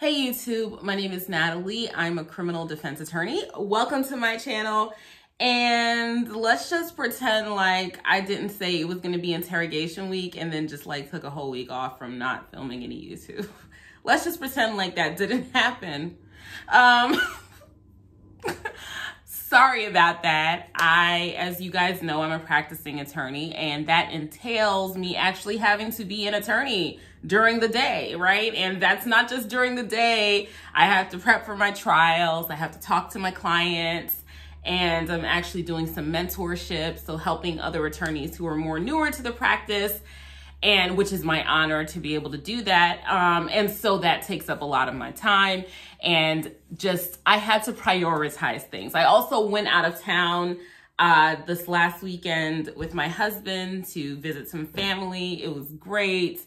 Hey YouTube, my name is Natalie. I'm a criminal defense attorney. Welcome to my channel. And let's just pretend like I didn't say it was going to be interrogation week and then just like took a whole week off from not filming any YouTube. Let's just pretend like that didn't happen. Sorry about that. As you guys know, I'm a practicing attorney, and that entails me actually having to be an attorney during the day, right? And that's not just during the day. I have to prep for my trials. I have to talk to my clients, and I'm actually doing some mentorship, so helping other attorneys who are more newer to the practice, and which is my honor to be able to do that. And so that takes up a lot of my time, and just, I had to prioritize things. I also went out of town this last weekend with my husband to visit some family. It was great.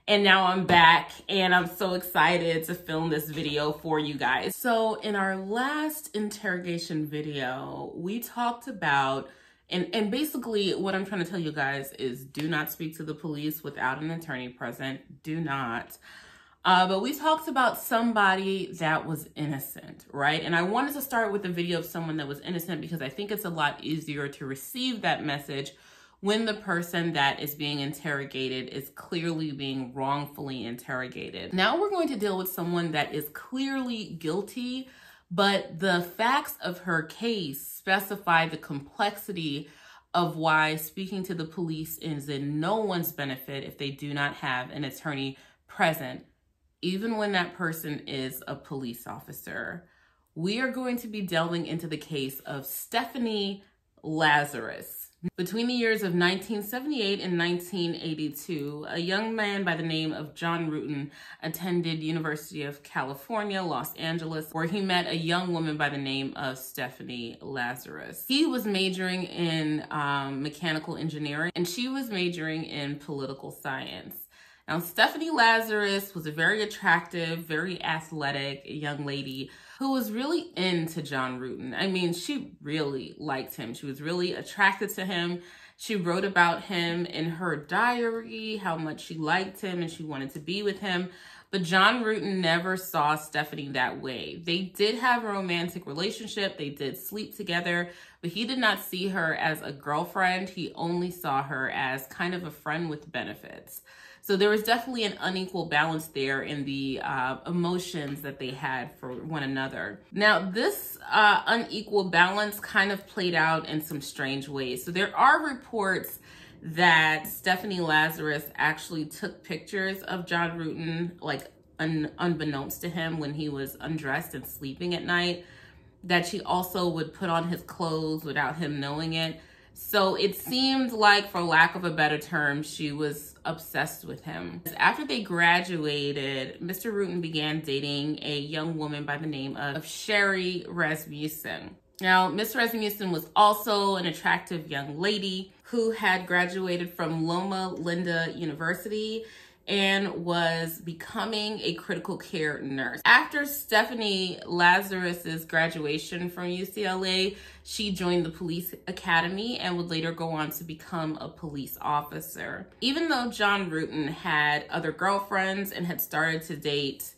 And now I'm back and I'm so excited to film this video for you guys. So in our last interrogation video, we talked about, and basically what I'm trying to tell you guys is do not speak to the police without an attorney present. Do not. But we talked about somebody that was innocent, right? And I wanted to start with a video of someone that was innocent because I think it's a lot easier to receive that message when the person that is being interrogated is clearly being wrongfully interrogated. Now we're going to deal with someone that is clearly guilty, but the facts of her case specify the complexity of why speaking to the police is in no one's benefit if they do not have an attorney present, even when that person is a police officer. We are going to be delving into the case of Stephanie Lazarus. Between the years of 1978 and 1982, a young man by the name of John Rutan attended University of California, Los Angeles, where he met a young woman by the name of Stephanie Lazarus. He was majoring in mechanical engineering, and she was majoring in political science. Now, Stephanie Lazarus was a very attractive, very athletic young lady who was really into John Rutan. I mean, she really liked him. She was really attracted to him. She wrote about him in her diary, how much she liked him and she wanted to be with him. But John Rutan never saw Stephanie that way. They did have a romantic relationship. They did sleep together, but he did not see her as a girlfriend. He only saw her as kind of a friend with benefits. So there was definitely an unequal balance there in the emotions that they had for one another. Now, this unequal balance kind of played out in some strange ways. So there are reports that Stephanie Lazarus actually took pictures of John Rutan, like unbeknownst to him, when he was undressed and sleeping at night, that she also would put on his clothes without him knowing it. So it seemed like, for lack of a better term, she was obsessed with him. After they graduated, Mr. Rutan began dating a young woman by the name of Sherry Rasmussen. Now, Miss Rasmussen was also an attractive young lady who had graduated from Loma Linda University and was becoming a critical care nurse. After Stephanie Lazarus's graduation from UCLA, she joined the police academy and would later go on to become a police officer. Even though John Rutan had other girlfriends and had started to date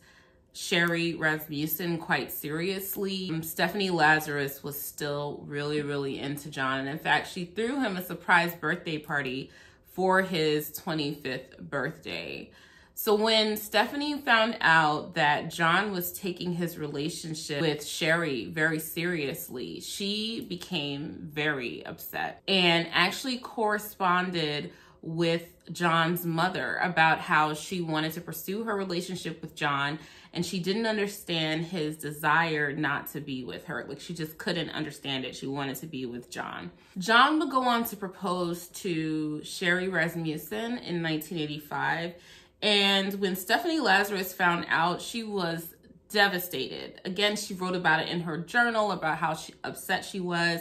Sherry Rasmussen quite seriously, Stephanie Lazarus was still really into John. And in fact, she threw him a surprise birthday party for his 25th birthday. So when Stephanie found out that John was taking his relationship with Sherry very seriously, she became very upset and actually corresponded with John's mother about how she wanted to pursue her relationship with John, and she didn't understand his desire not to be with her. Like, she just couldn't understand it. She wanted to be with John. John would go on to propose to Sherry Rasmussen in 1985. And when Stephanie Lazarus found out, she was devastated. Again, she wrote about it in her journal about how upset she was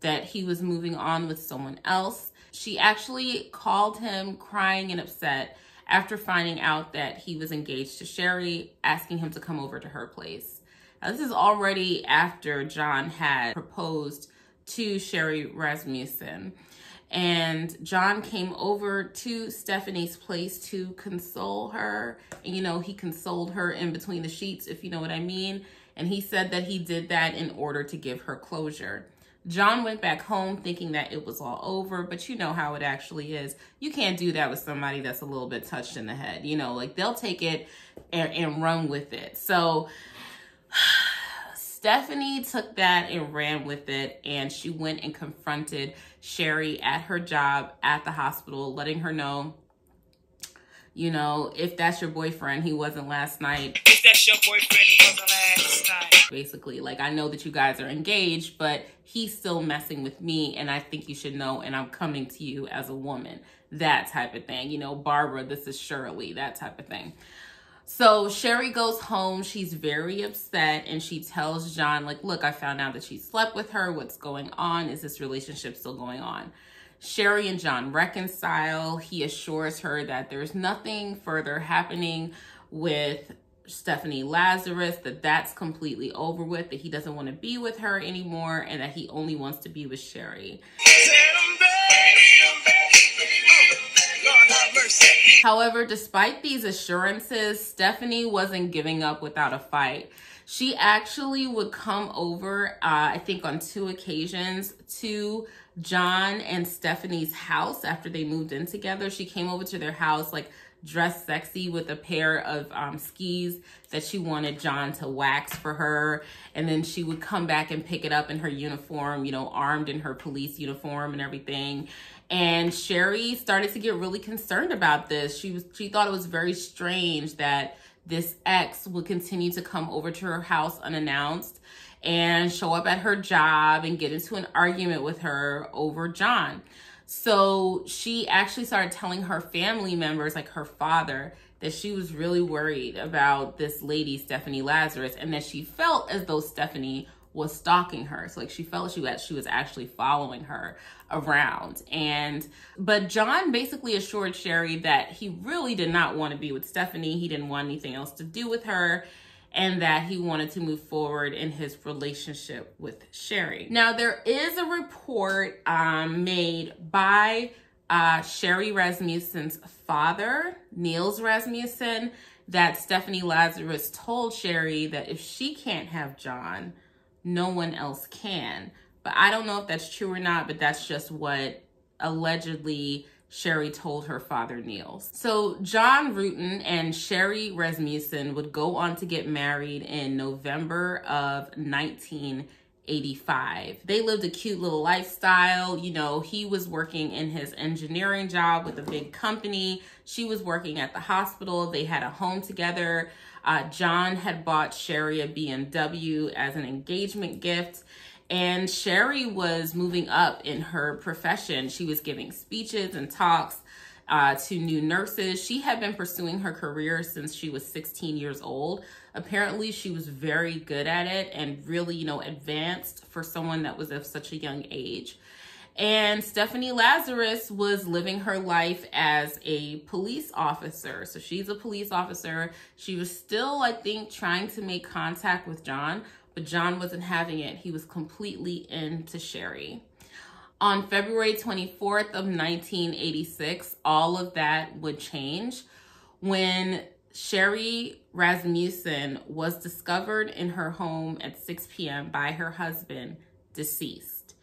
that he was moving on with someone else. She actually called him crying and upset after finding out that he was engaged to Sherry, asking him to come over to her place. Now, this is already after John had proposed to Sherry Rasmussen. And John came over to Stephanie's place to console her. And, you know, he consoled her in between the sheets, if you know what I mean. And he said that he did that in order to give her closure. John went back home thinking that it was all over, but you know how it actually is. You can't do that with somebody that's a little bit touched in the head. You know, like they'll take it and run with it. So Stephanie took that and ran with it, and she went and confronted Sherry at her job at the hospital, letting her know, you know, if that's your boyfriend, he wasn't last night. If that's your boyfriend, he wasn't last night. Basically, like, I know that you guys are engaged, but he's still messing with me, and I think you should know, and I'm coming to you as a woman. That type of thing. You know, Barbara, this is Shirley, that type of thing. So Sherry goes home. She's very upset, and she tells John, like, look, I found out that she slept with her. What's going on? Is this relationship still going on? Sherry and John reconcile. He assures her that there's nothing further happening with Stephanie Lazarus, that that's completely over with, that he doesn't want to be with her anymore, and that he only wants to be with Sherry. However, despite these assurances, Stephanie wasn't giving up without a fight. She actually would come over, I think on 2 occasions, to John and Stephanie's house after they moved in together. She came over to their house, like, dressed sexy with a pair of skis that she wanted John to wax for her. And then she would come back and pick it up in her uniform, you know, armed in her police uniform and everything. And Sherry started to get really concerned about this. She thought it was very strange that this ex would continue to come over to her house unannounced and show up at her job and get into an argument with her over John. So she actually started telling her family members, like her father, that she was really worried about this lady, Stephanie Lazarus, and that she felt as though Stephanie was stalking her. So like she felt she was actually following her around. But John basically assured Sherry that he really did not want to be with Stephanie. He didn't want anything else to do with her, and that he wanted to move forward in his relationship with Sherry. Now, there is a report made by Sherry Rasmussen's father, Niels Rasmussen, that Stephanie Lazarus told Sherry that if she can't have John, no one else can. But I don't know if that's true or not, but that's just what allegedly Sherry told her father, Niels. So John Rutan and Sherry Rasmussen would go on to get married in November of 1985. They lived a cute little lifestyle. You know, he was working in his engineering job with a big company. She was working at the hospital. They had a home together. John had bought Sherry a BMW as an engagement gift. And Sherry was moving up in her profession. She was giving speeches and talks to new nurses. She had been pursuing her career since she was 16 years old. Apparently, she was very good at it and really, you know, advanced for someone that was of such a young age. And Stephanie Lazarus was living her life as a police officer. So she's a police officer. She was still, I think, trying to make contact with John, but John wasn't having it. He was completely into Sherry. On February 24th of 1986, all of that would change when Sherry Rasmussen was discovered in her home at 6 p.m. by her husband, deceased.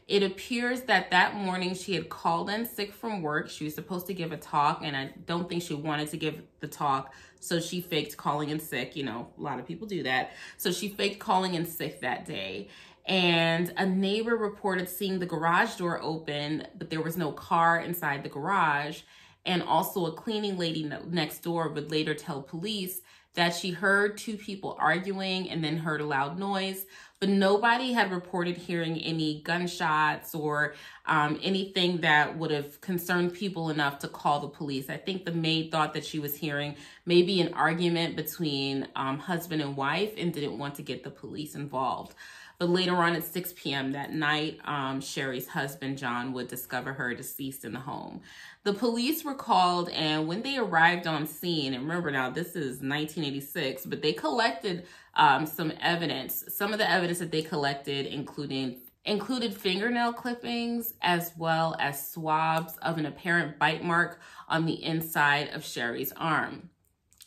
It appears that that morning she had called in sick from work. She was supposed to give a talk, and I don't think she wanted to give the talk, so she faked calling in sick. You know, a lot of people do that. So she faked calling in sick that day. And a neighbor reported seeing the garage door open, but there was no car inside the garage. And also a cleaning lady next door would later tell police that she heard 2 people arguing and then heard a loud noise, but nobody had reported hearing any gunshots or anything that would have concerned people enough to call the police. I think the maid thought that she was hearing maybe an argument between husband and wife and didn't want to get the police involved. But later on at 6 p.m. that night, Sherry's husband, John, would discover her deceased in the home. The police were called, and when they arrived on scene, and remember now, this is 1986, but they collected some evidence. Some of the evidence that they collected, including included fingernail clippings as well as swabs of an apparent bite mark on the inside of Sherry's arm.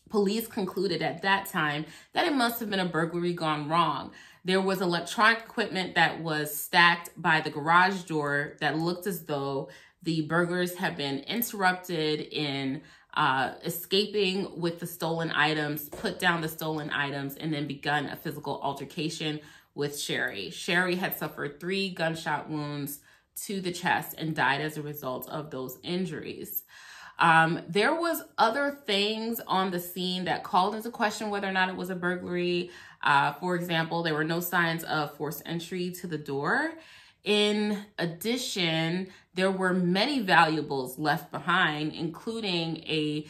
Police concluded at that time that it must have been a burglary gone wrong. There was electronic equipment that was stacked by the garage door that looked as though the burglars had been interrupted in escaping with the stolen items, put down the stolen items, and then begun a physical altercation with Sherry. Sherry had suffered 3 gunshot wounds to the chest and died as a result of those injuries. There was other things on the scene that called into question whether or not it was a burglary. For example, there were no signs of forced entry to the door. In addition, there were many valuables left behind, including a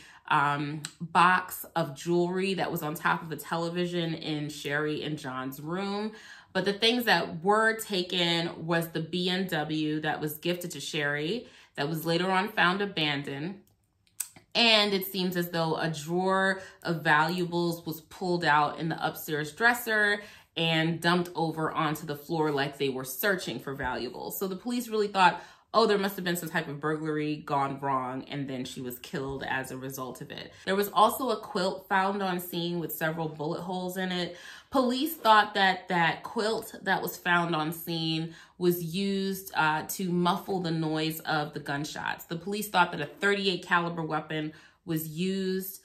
box of jewelry that was on top of a television in Sherry and John's room. But the things that were taken was the BMW that was gifted to Sherry that was later on found abandoned. And it seems as though a drawer of valuables was pulled out in the upstairs dresser and dumped over onto the floor like they were searching for valuables. So the police really thought, oh, there must have been some type of burglary gone wrong, and then she was killed as a result of it. There was also a quilt found on scene with several bullet holes in it. Police thought that that quilt that was found on scene was used to muffle the noise of the gunshots. The police thought that a .38 caliber weapon was used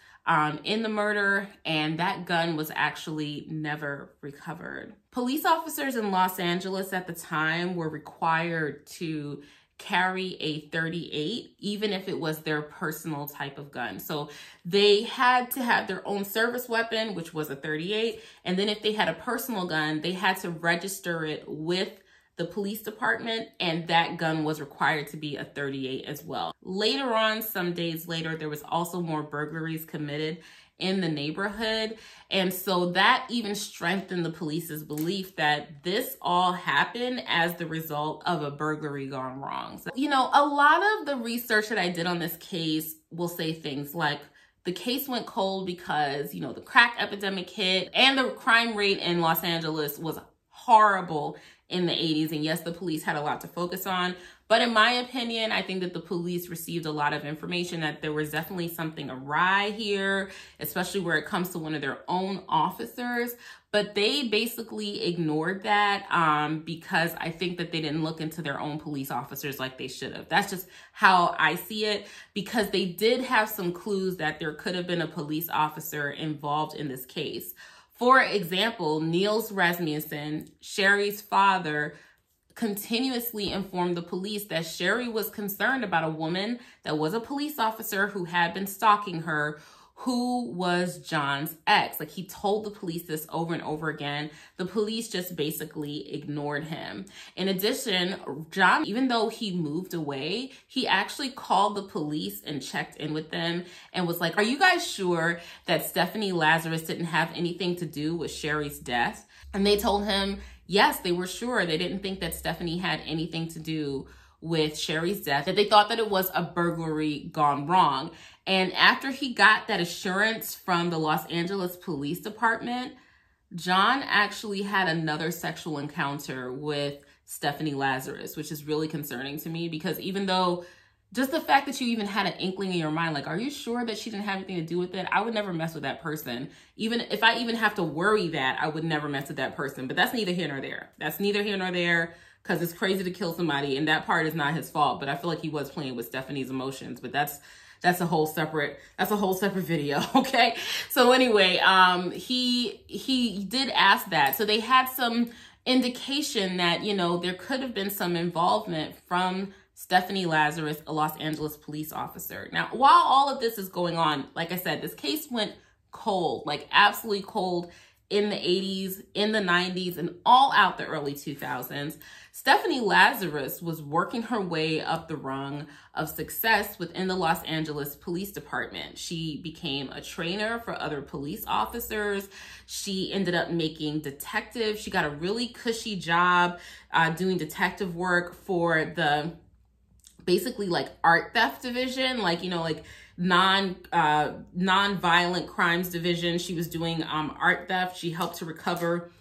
in the murder, and that gun was actually never recovered. Police officers in Los Angeles at the time were required to carry a .38, even if it was their personal type of gun. So they had to have their own service weapon, which was a .38. And then if they had a personal gun, they had to register it with the police department, and that gun was required to be a .38 as well. Later on, some days later, there was also more burglaries committed in the neighborhood. And so that even strengthened the police's belief that this all happened as the result of a burglary gone wrong. So, you know, a lot of the research that I did on this case will say things like, the case went cold because, you know, the crack epidemic hit and the crime rate in Los Angeles was horrible in the 80s. And yes, the police had a lot to focus on. But in my opinion, I think that the police received a lot of information that there was definitely something awry here, especially where it comes to one of their own officers. But they basically ignored that because I think that they didn't look into their own police officers like they should have. That's just how I see it, because they did have some clues that there could have been a police officer involved in this case. For example, Niels Rasmussen, Sherry's father, continuously informed the police that Sherry was concerned about a woman that was a police officer who had been stalking her, who was John's ex. Like, he told the police this over and over again. The police just basically ignored him. In addition, John, even though he moved away, he actually called the police and checked in with them and was like, are you guys sure that Stephanie Lazarus didn't have anything to do with Sherry's death? And they told him, yes, they were sure. They didn't think that Stephanie had anything to do with Sherry's death, that they thought that it was a burglary gone wrong. And after he got that assurance from the Los Angeles Police Department, John actually had another sexual encounter with Stephanie Lazarus, which is really concerning to me, because even though just the fact that you even had an inkling in your mind, like, are you sure that she didn't have anything to do with it? I would never mess with that person. Even if I even have to worry that, I would never mess with that person. But that's neither here nor there. That's neither here nor there, because it's crazy to kill somebody, and that part is not his fault. But I feel like he was playing with Stephanie's emotions. But that's a whole separate video, okay? So anyway, he did ask that. So they had some indication that, you know, there could have been some involvement from Stephanie Lazarus, a Los Angeles police officer. Now, while all of this is going on, like I said, this case went cold, like absolutely cold in the 80s, in the 90s, and all out the early 2000s. Stephanie Lazarus was working her way up the rung of success within the Los Angeles Police Department. She became a trainer for other police officers. She ended up making detective. She got a really cushy job doing detective work for the basically like art theft division, like, you know, like non-violent crimes division. She was doing art theft. She helped to recover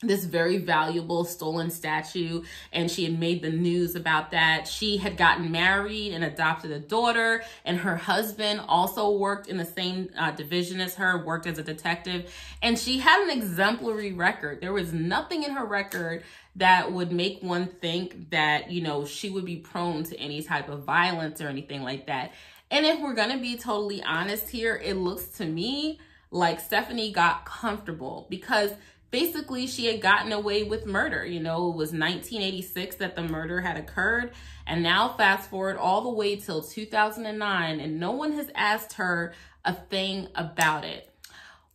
this very valuable stolen statue, and she had made the news about that. She had gotten married and adopted a daughter, and her husband also worked in the same division as her, worked as a detective, and she had an exemplary record. There was nothing in her record that would make one think that, you know, she would be prone to any type of violence or anything like that. And if we're gonna be totally honest here, it looks to me like Stephanie got comfortable, because basically she had gotten away with murder. You know, it was 1986 that the murder had occurred. And now fast forward all the way till 2009, and no one has asked her a thing about it.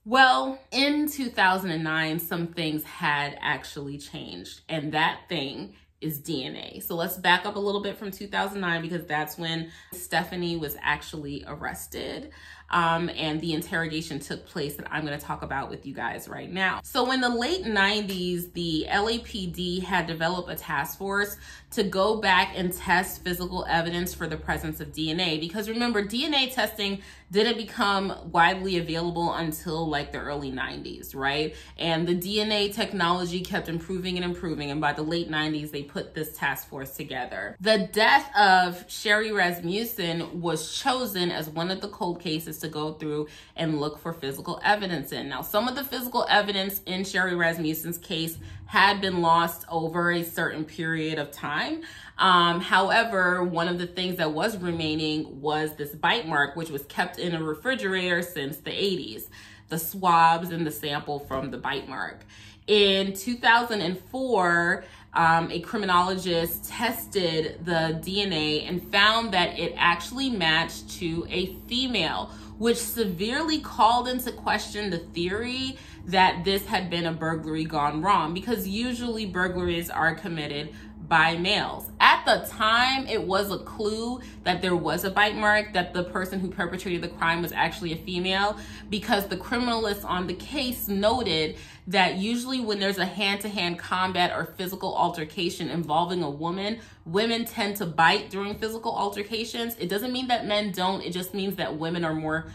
Well, in 2009, some things had actually changed, and that thing is DNA. So let's back up a little bit from 2009, because that's when Stephanie was actually arrested. And the interrogation took place that I'm going to talk about with you guys right now. So in the late 90s, the LAPD had developed a task force to go back and test physical evidence for the presence of DNA. Because remember, DNA testing didn't become widely available until like the early 90s, right? And the DNA technology kept improving and improving. And by the late 90s, they put this task force together. The death of Sherry Rasmussen was chosen as one of the cold cases to go through and look for physical evidence in. Now, some of the physical evidence in Sherry Rasmussen's case had been lost over a certain period of time. However, one of the things that was remaining was this bite mark, which was kept in a refrigerator since the 80s, the swabs and the sample from the bite mark. In 2004, a criminologist tested the DNA and found that it actually matched to a female, which severely called into question the theory that this had been a burglary gone wrong, because usually burglaries are committed by males. At the time, it was a clue that there was a bite mark, that the person who perpetrated the crime was actually a female, because the criminalist on the case noted that usually when there's a hand-to-hand combat or physical altercation involving a woman, women tend to bite during physical altercations. It doesn't mean that men don't, it just means that women are more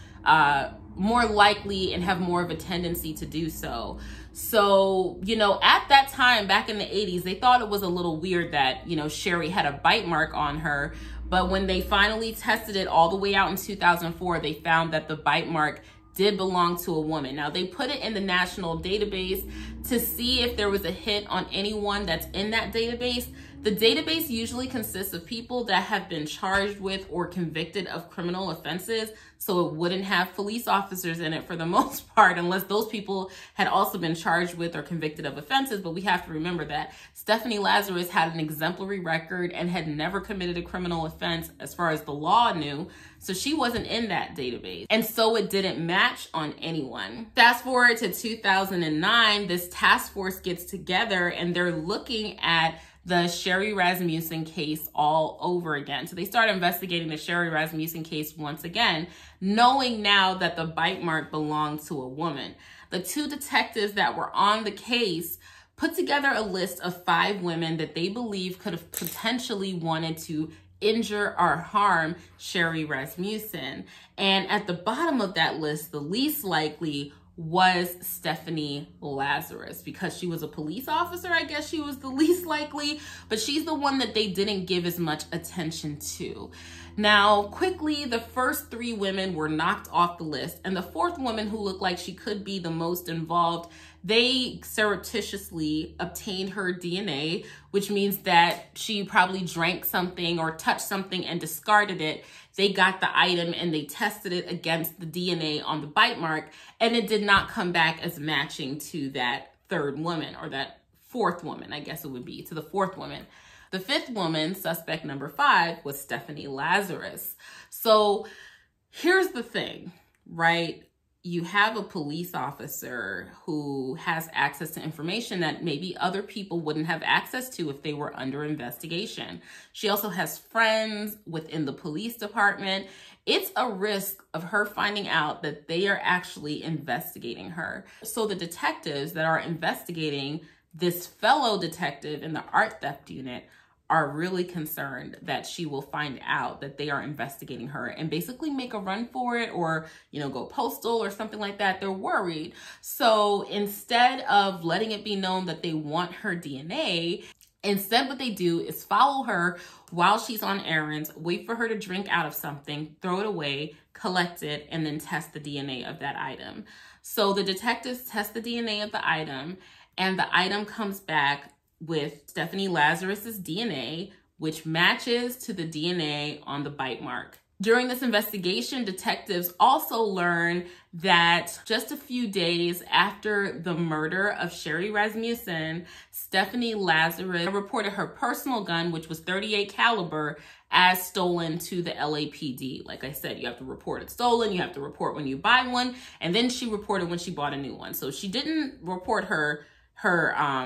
likely and have more of a tendency to do so. So, you know, at that time, back in the 80s, they thought it was a little weird that, you know, Sherry had a bite mark on her. But when they finally tested it all the way out in 2004, they found that the bite mark did belong to a woman. Now, they put it in the national database to see if there was a hit on anyone that's in that database. The database usually consists of people that have been charged with or convicted of criminal offenses, so it wouldn't have police officers in it for the most part, unless those people had also been charged with or convicted of offenses. But we have to remember that Stephanie Lazarus had an exemplary record and had never committed a criminal offense as far as the law knew, so she wasn't in that database. And so it didn't match on anyone. Fast forward to 2009, this task force gets together and they're looking at the Sherry Rasmussen case all over again. So they start investigating the Sherry Rasmussen case once again, knowing now that the bite mark belonged to a woman. The two detectives that were on the case put together a list of 5 women that they believe could have potentially wanted to injure or harm Sherry Rasmussen. And at the bottom of that list, the least likely was Stephanie Lazarus. Because she was a police officer, I guess she was the least likely, but she's the one that they didn't give as much attention to. Now, quickly, the first 3 women were knocked off the list, and the 4th woman, who looked like she could be the most involved, they surreptitiously obtained her DNA, which means that she probably drank something or touched something and discarded it. They got the item and they tested it against the DNA on the bite mark, and it did not come back as matching to that 3rd woman, or that 4th woman, I guess it would be, to the 4th woman. The 5th woman, suspect number 5, was Stephanie Lazarus. So here's the thing, right? You have a police officer who has access to information that maybe other people wouldn't have access to if they were under investigation. She also has friends within the police department. It's a risk of her finding out that they are actually investigating her. So the detectives that are investigating this fellow detective in the art theft unit are really concerned that she will find out that they are investigating her and basically make a run for it, or, you know, go postal or something like that. They're worried. So instead of letting it be known that they want her DNA, instead what they do is follow her while she's on errands, wait for her to drink out of something, throw it away, collect it, and then test the DNA of that item. So the detectives test the DNA of the item, and the item comes back with Stephanie Lazarus's DNA, which matches to the DNA on the bite mark. During this investigation, detectives also learn that just a few days after the murder of Sherry Rasmussen, Stephanie Lazarus reported her personal gun, which was .38 caliber, as stolen to the LAPD. Like I said, you have to report it stolen, you have to report when you buy one, and then she reported when she bought a new one. So she didn't report her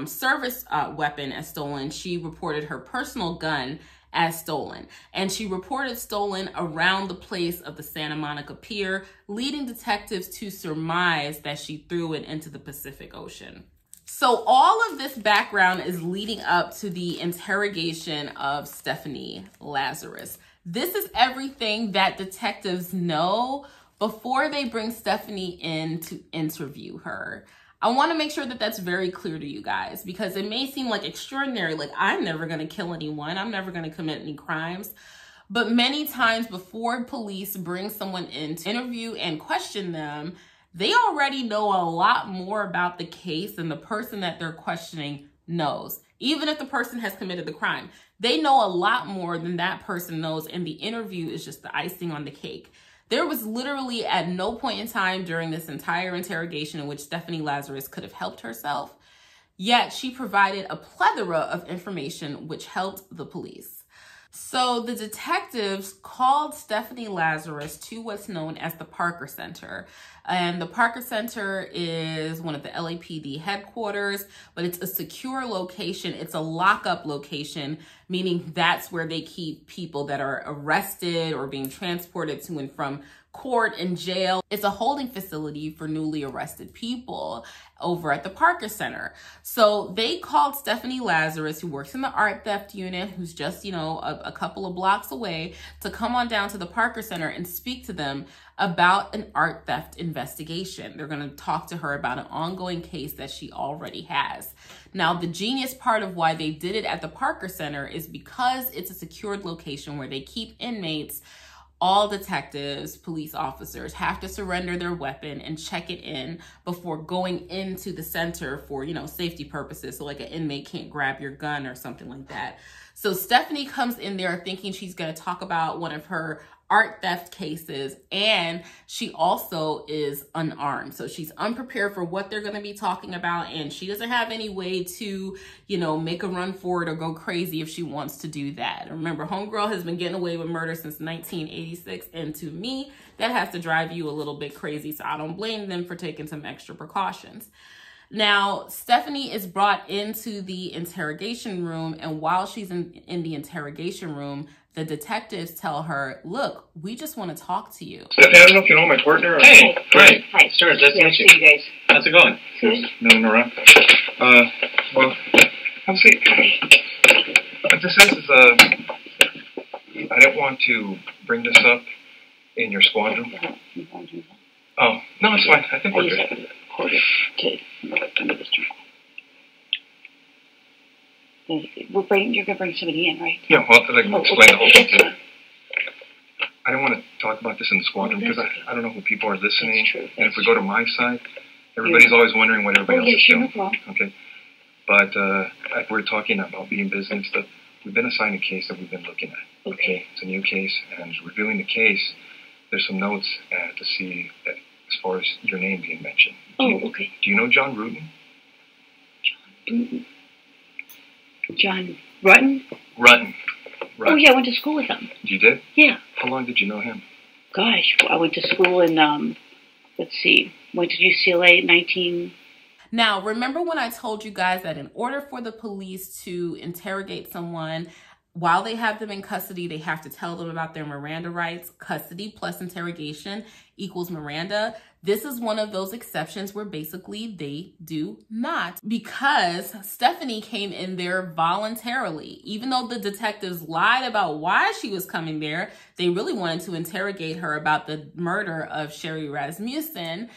service weapon as stolen. She reported her personal gun as stolen, and she reported stolen around the place of the Santa Monica Pier, leading detectives to surmise that she threw it into the Pacific Ocean. So all of this background is leading up to the interrogation of Stephanie Lazarus. This is everything that detectives know before they bring Stephanie in to interview her. I want to make sure that that's very clear to you guys, because it may seem like extraordinary, like I'm never going to kill anyone, I'm never going to commit any crimes. But many times before police bring someone in to interview and question them, they already know a lot more about the case than the person that they're questioning knows. Even if the person has committed the crime, they know a lot more than that person knows, and the interview is just the icing on the cake. There was literally at no point in time during this entire interrogation in which Stephanie Lazarus could have helped herself, yet she provided a plethora of information which helped the police. So the detectives called Stephanie Lazarus to what's known as the Parker Center. And the Parker Center is one of the LAPD headquarters, but it's a secure location. It's a lockup location, meaning that's where they keep people that are arrested or being transported to and from court and jail. It's a holding facility for newly arrested people over at the Parker Center. So they called Stephanie Lazarus, who works in the art theft unit, who's just, you know, a couple of blocks away, to come on down to the Parker Center and speak to them about an art theft investigation. They're going to talk to her about an ongoing case that she already has. Now, the genius part of why they did it at the Parker Center is because it's a secured location where they keep inmates. All detectives, police officers have to surrender their weapon and check it in before going into the center for, you know, safety purposes. So like an inmate can't grab your gun or something like that. So Stephanie comes in there thinking she's going to talk about one of her art theft cases, and she also is unarmed. So she's unprepared for what they're going to be talking about, and she doesn't have any way to, you know, make a run for it or go crazy if she wants to do that. Remember, homegirl has been getting away with murder since 1986, and to me, that has to drive you a little bit crazy, so I don't blame them for taking some extra precautions. Now, Stephanie is brought into the interrogation room, and while she's in the interrogation room, the detectives tell her, look, we just want to talk to you. Stephanie, I don't know if you know my partner. Hey, great. Hi. Stuart, nice to meet you. See you guys. How's it going? Good. No, Nora. Well, have a seat. What this is, I don't want to bring this up in your squad room. Oh, no, it's fine. I think we're good. You're going to bring somebody in, right? Yeah, well, explain the whole thing to them. I don't want to talk about this in the squad room because I don't know who people are listening. And if we go to my side, everybody's always wondering what everybody else is doing. No problem. Okay. But like we're talking about being busy and stuff, we've been assigned a case that we've been looking at. Okay. It's a new case, and reviewing the case, there's some notes to see that as far as your name being mentioned. Okay. Do you know John Rutten? John Rutten? Rutten. Oh, yeah, I went to school with him. You did? Yeah. How long did you know him? Gosh, I went to school in, let's see, went to UCLA 19... Now, remember when I told you guys that in order for the police to interrogate someone, While they have them in custody, they have to tell them about their Miranda rights. Custody plus interrogation equals Miranda. This is one of those exceptions where basically they do not, because Stephanie came in there voluntarily. Even though the detectives lied about why she was coming there, they really wanted to interrogate her about the murder of Sherry Rasmussen.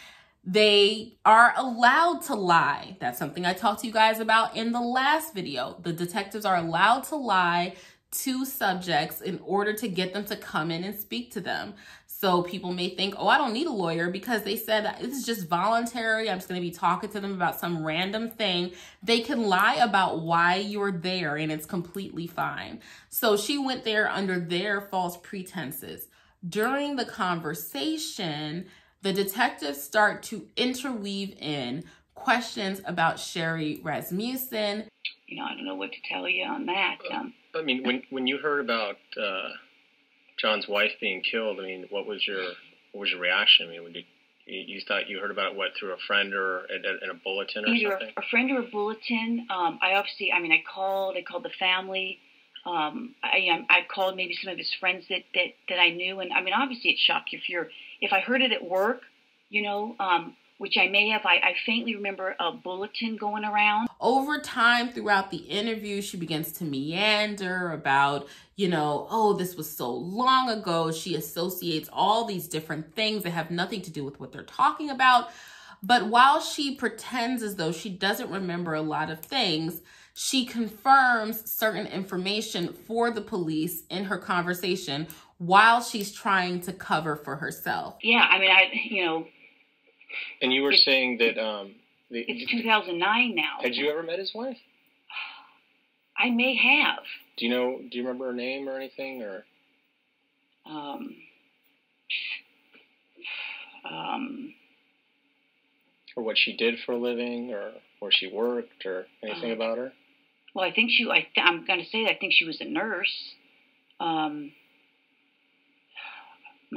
They are allowed to lie. That's something I talked to you guys about in the last video. The detectives are allowed to lie to subjects in order to get them to come in and speak to them. So people may think, oh, I don't need a lawyer because they said this is just voluntary. I'm just going to be talking to them about some random thing. They can lie about why you're there and it's completely fine. So she went there under their false pretenses. During the conversation, the detectives start to interweave in questions about Sherry Rasmussen. You know, I don't know what to tell you on that. I mean, when you heard about John's wife being killed, I mean, what was your reaction? I mean, you thought you heard about it, what, through a friend or in a bulletin or Either something? a friend or a bulletin. I called the family. I called maybe some of his friends that I knew, and I mean, obviously, it shocked you if I heard it at work, you know, which I may have. I faintly remember a bulletin going around. Over time, throughout the interview, she begins to meander about, you know, oh, this was so long ago. She associates all these different things that have nothing to do with what they're talking about. But while she pretends as though she doesn't remember a lot of things, she confirms certain information for the police in her conversation while she's trying to cover for herself. Yeah, I mean, And you were saying that it's 2009 now. Had you ever met his wife? I may have. Do you remember her name or anything, or? Or what she did for a living, or where she worked, or anything about her? Well, I think I'm going to say that I think she was a nurse. Man,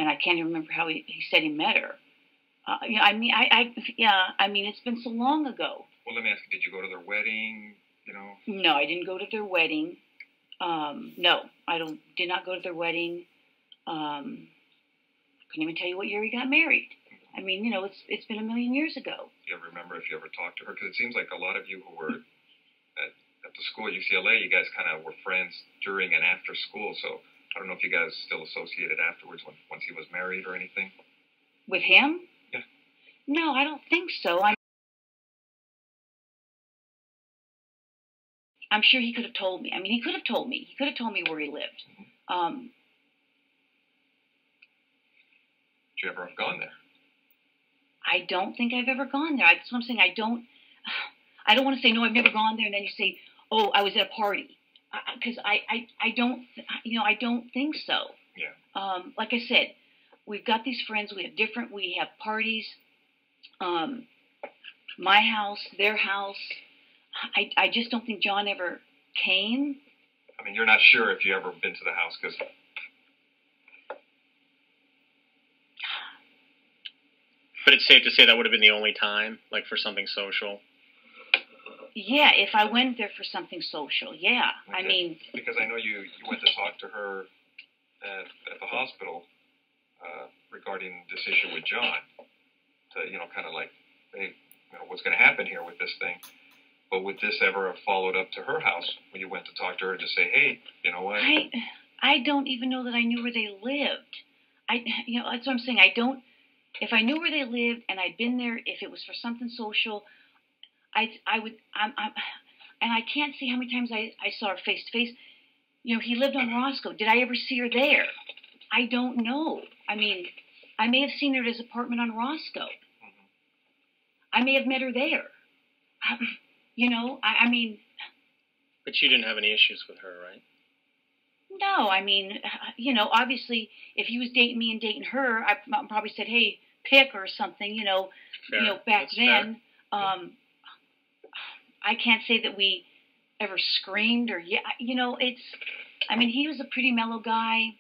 I can't even remember how he said he met her. I mean, it's been so long ago. Well, let me ask you, did you go to their wedding, you know? No, I didn't go to their wedding. No, did not go to their wedding. I couldn't even tell you what year he got married. I mean, you know, it's been a million years ago. Do you ever remember if you ever talked to her? Because it seems like a lot of you who were at the school at UCLA, you guys kind of were friends during and after school. So I don't know if you guys still associated afterwards once he was married or anything. With him? Yeah. No, I don't think so. I'm sure he could have told me. I mean, he could have told me. He could have told me where he lived. Mm-hmm. Did you ever have gone there? I don't think I've ever gone there. That's what I'm saying. I don't want to say, no, I've never gone there, and then you say, oh, I was at a party. Because I don't think so. Yeah. Like I said, we've got these friends. We have parties. My house, their house. I just don't think John ever came. I mean, you're not sure if you ever been to the house because... But it's safe to say that would have been the only time, like for something social. Yeah, if I went there for something social, yeah. Okay. I mean... Because I know you went to talk to her at the hospital regarding this issue with John. To, you know, kind of like, hey, you know, what's going to happen here with this thing? But would this ever have followed up to her house when you went to talk to her to say, hey, you know what? I don't even know that I knew where they lived. That's what I'm saying. If I knew where they lived and I'd been there, if it was for something social, I would, and I can't see how many times I saw her face to face. You know, he lived on Roscoe. Did I ever see her there? I don't know. I mean, I may have seen her at his apartment on Roscoe. Mm-hmm. I may have met her there. You know, I mean... But you didn't have any issues with her, right? No, I mean, you know, obviously, if he was dating me and dating her, I probably said, hey, pick or something, you know. Fair. You know, back That's then. Fair. I can't say that we ever screamed or, you know, I mean, he was a pretty mellow guy.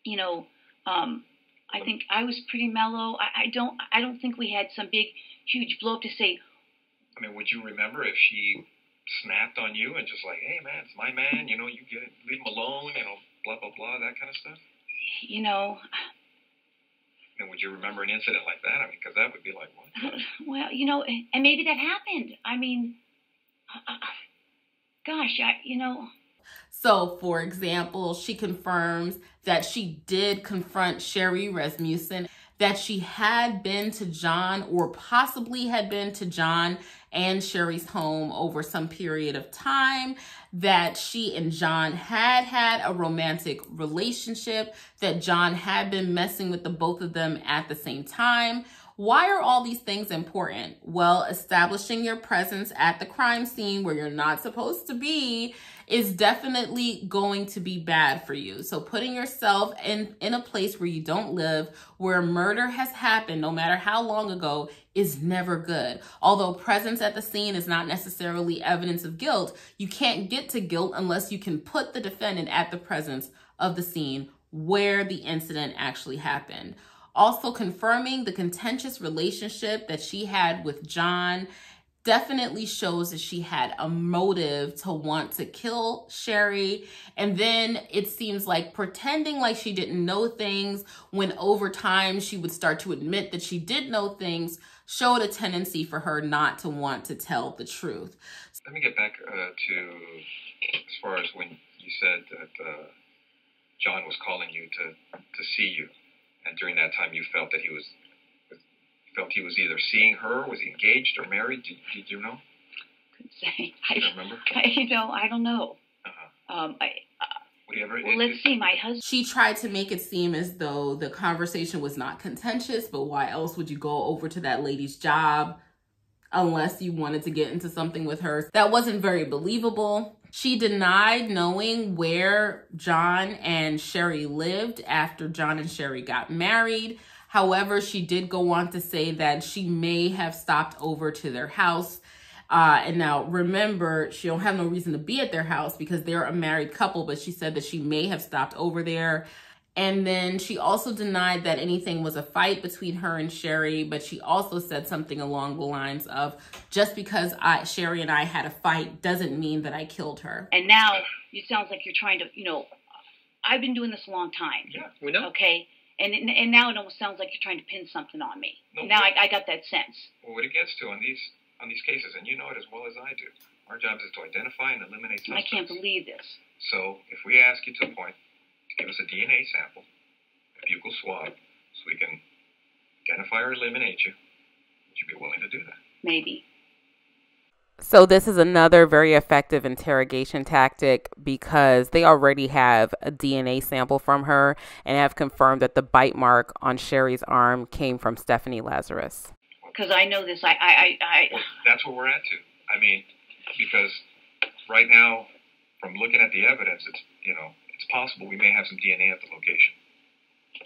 You know, I think I was pretty mellow. I don't think we had some big, huge blow up to say. I mean, would you remember if she snapped on you and just like, hey man, it's my man, you leave him alone, blah blah blah, that kind of stuff? And would you remember an incident like that? I mean, because that would be like, what? Well, and maybe that happened. I mean, gosh, So, for example, she confirms that she did confront Sherry Rasmussen, that she had been to John, or possibly had been to John and Sherry's home over some period of time, that she and John had a romantic relationship, that John had been messing with the both of them at the same time. Why are all these things important? Well, establishing your presence at the crime scene where you're not supposed to be is definitely going to be bad for you. So putting yourself in a place where you don't live, where murder has happened, no matter how long ago, is never good. Although presence at the scene is not necessarily evidence of guilt, you can't get to guilt unless you can put the defendant at the presence of the scene where the incident actually happened. Also, confirming the contentious relationship that she had with John definitely shows that she had a motive to want to kill Sherry. And then it seems like pretending like she didn't know things, when over time she would start to admit that she did know things, showed a tendency for her not to want to tell the truth. Let me get back to as far as when you said that John was calling you to see you, and during that time you felt that he was either seeing her, was he engaged or married? Did you know? Couldn't say. I don't remember. I don't know. Let's see, my husband. She tried to make it seem as though the conversation was not contentious, but why else would you go over to that lady's job unless you wanted to get into something with her? That wasn't very believable. She denied knowing where John and Sherry lived after John and Sherry got married. However, she did go on to say that she may have stopped over to their house. And now remember, she don't have no reason to be at their house because they're a married couple, but she said that she may have stopped over there. And then she also denied that anything was a fight between her and Sherry, but she also said something along the lines of, just because Sherry and I had a fight doesn't mean that I killed her. And now it sounds like you're trying to, I've been doing this a long time. Yeah, we know. Okay. And now it almost sounds like you're trying to pin something on me. No, now I got that sense. Well, what it gets to on these cases, and you know it as well as I do, our job is to identify and eliminate suspects. I can't believe this. So if we ask you to the point to give us a DNA sample, a buccal swab, so we can identify or eliminate you, would you be willing to do that? Maybe. So this is another very effective interrogation tactic because they already have a DNA sample from her and have confirmed that the bite mark on Sherry's arm came from Stephanie Lazarus. Because I know this. Well, that's where we're at too. I mean, because right now, from looking at the evidence, it's possible we may have some DNA at the location.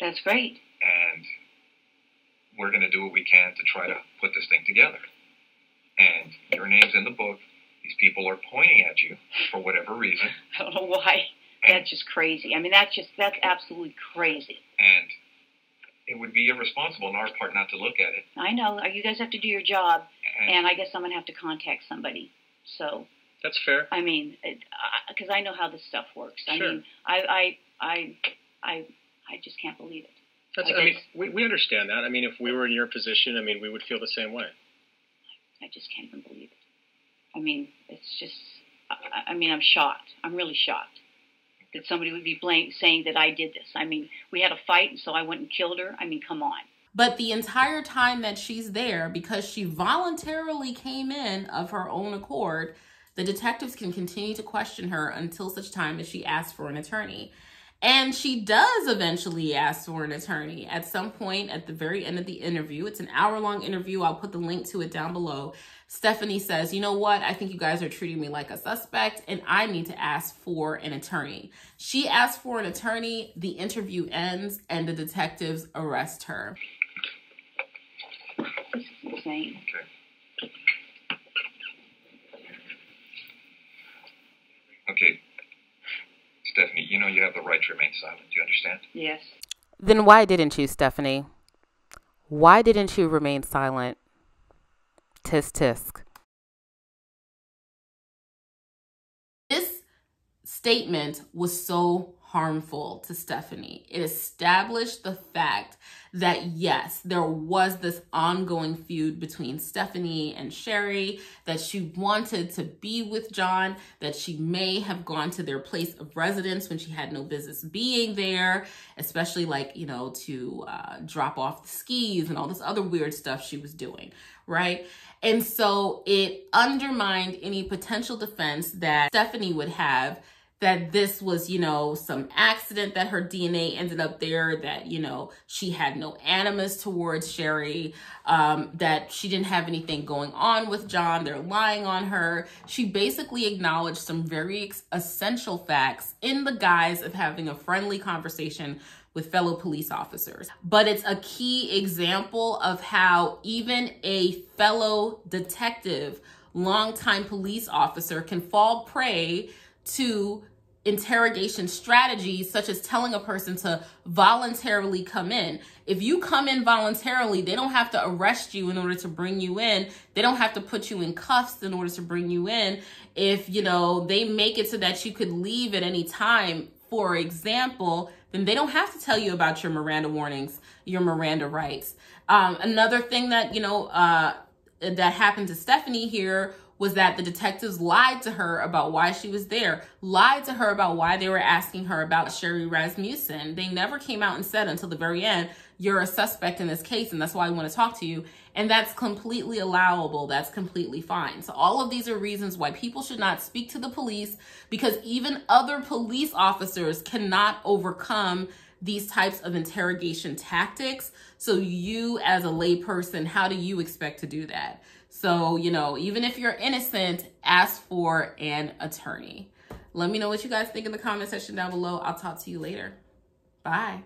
That's great. And we're going to do what we can to try to put this thing together. And your name's in the book. These people are pointing at you for whatever reason. I don't know why. That's just crazy. I mean, that's absolutely crazy. And it would be irresponsible on our part not to look at it. I know. You guys have to do your job, and I guess I'm going to have to contact somebody. So that's fair. I mean, because I know how this stuff works. Sure. I mean, I just can't believe it. We understand that. I mean, if we were in your position, I mean, we would feel the same way. I just can't even believe it. I mean, it's just, I'm shocked. I'm really shocked that somebody would be saying that I did this. I mean, we had a fight, and so I went and killed her. I mean, come on. But the entire time that she's there, because she voluntarily came in of her own accord, the detectives can continue to question her until such time as she asks for an attorney. And she does eventually ask for an attorney at some point at the very end of the interview. It's an hour-long interview. I'll put the link to it down below. Stephanie says, you know what? I think you guys are treating me like a suspect, and I need to ask for an attorney. She asks for an attorney. The interview ends, and the detectives arrest her. This is insane. Okay. Stephanie, you know you have the right to remain silent. Do you understand? Yes. Then why didn't you, Stephanie? Why didn't you remain silent? Tisk tisk. statement was so harmful to Stephanie. It established the fact that yes, there was this ongoing feud between Stephanie and Sherry, that she wanted to be with John, that she may have gone to their place of residence when she had no business being there, especially like, you know, to drop off the skis and all this other weird stuff she was doing, right? And so it undermined any potential defense that Stephanie would have, that this was, you know, some accident that her DNA ended up there, that, you know, she had no animus towards Sherry, that she didn't have anything going on with John, they're lying on her. She basically acknowledged some very essential facts in the guise of having a friendly conversation with fellow police officers. But it's a key example of how even a fellow detective, longtime police officer, can fall prey to interrogation strategies, such as telling a person to voluntarily come in. If you come in voluntarily, they don't have to arrest you in order to bring you in. They don't have to put you in cuffs in order to bring you in. If, you know, they make it so that you could leave at any time, for example, then they don't have to tell you about your Miranda warnings, your Miranda rights. Another thing that, you know, that happened to Stephanie here was that the detectives lied to her about why she was there, lied to her about why they were asking her about Sherry Rasmussen. They never came out and said until the very end, you're a suspect in this case, and that's why I want to talk to you. And that's completely allowable. That's completely fine. So all of these are reasons why people should not speak to the police, because even other police officers cannot overcome these types of interrogation tactics. So you as a layperson, how do you expect to do that? So, you know, even if you're innocent, ask for an attorney. Let me know what you guys think in the comment section down below. I'll talk to you later. Bye.